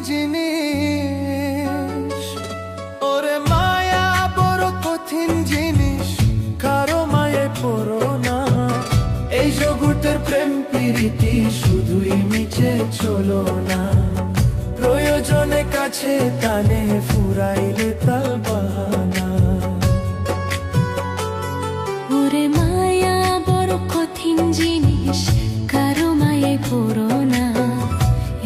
জিনিস ওরে মায়া বড় কঠিন জিনিস, কারো মায়ে পড়ো না। এই জগতের প্রেম প্রীতি শুধুই মিছে চলো না, প্রয়োজনে কাছে টানে ফুরাইলে তাল বাহানা। ওরে মায়া বড় কঠিন জিনিস, কারো মায়ে পড়ো না।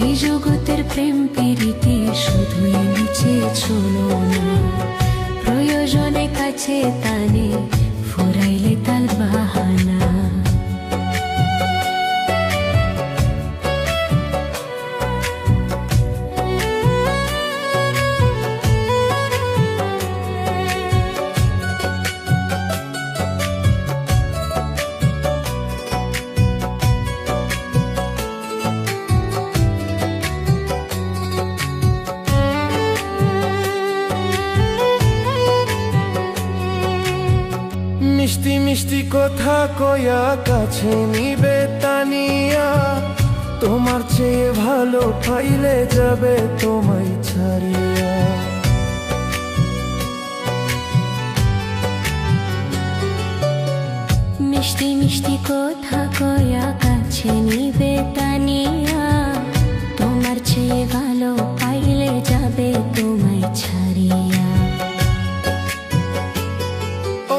এই জগতের প্রেম প্রীতি শুধুই নিচে চলো না, প্রয়োজনে কাছে টানে ফুরাইলে তাল বাহানা। মিষ্টি মিষ্টি কথা কয়া কাছে নিবে তানিয়া, তোমার চেয়ে ভালো পাইলে যাবে তোমায় ছাড়িয়া। মিষ্টি মিষ্টি কথা কয়া কাছে নিবে তানিয়া, তোমার চেয়ে ভালো পাইলে যাবে তোমায় ছাড়িয়া।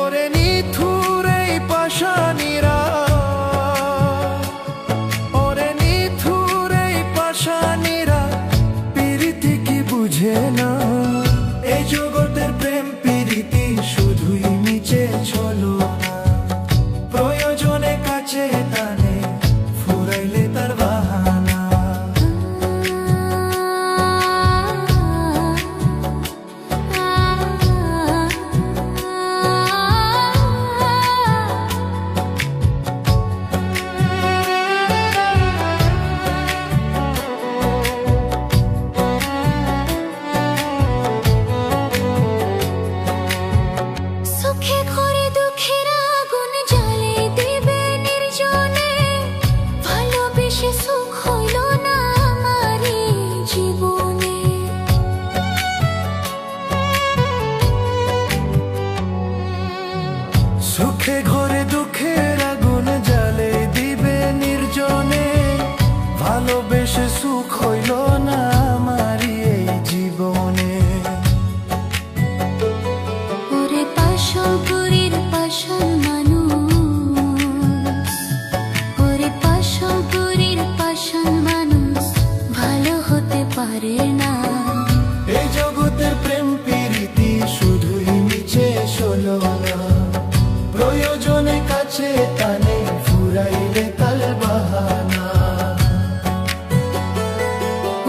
ওরে নিথুর এই পাষাণীরা, ওরে নিথুর এই পাষাণীরা, প্রীতি কি বুঝে না। এই জগতের প্রেম প্রীতি শুধুই নিচে চলো না, প্রয়োজনে কাছে টানে ফুরাইলে তার বাহানা। সুখে ঘরে দুঃখের আগুন জ্বালে দিবে নির্জনে, ভালোবেসে সুখ হইল না আমার জীবনে। সুখে ঘরে দুঃখের আগুন জ্বালে দিবে নির্জনে, ভালোবেসে সুখ হইল না আমার এই জীবনে। ওরে পাশলপুরীর পাশল মানুষ, ওরে পাশলপুরীর পাশল মানুষ ভালো হতে পারে না। এই জগতের প্রেম প্রীতি শুধুই নিচে চলো না, প্রয়োজনে কাছে টানে ফুরাইলে তাল বাহানা।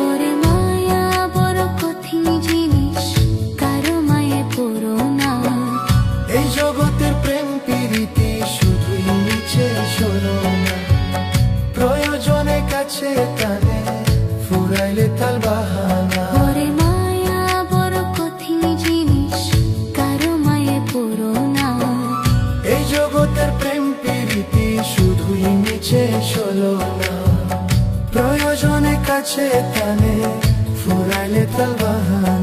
ওরে মায়া বড় কঠিন জিনিস, কারো মায়ে পড়ো না। এই জগতের প্রেম প্রীতি শুধুই নিচে চলো না, প্রয়োজনে কাছে টানে ফুরাইলে তাল বাহানা। ওরে মায়া বড় কঠিন জিনিস, কারো মায়ে পড়ো না। এই জগতের প্রেম প্রীতি শুধুই নিচে চলো না, প্রয়োজনে কাছে টানে ফুরাইলে তাল বাহানা।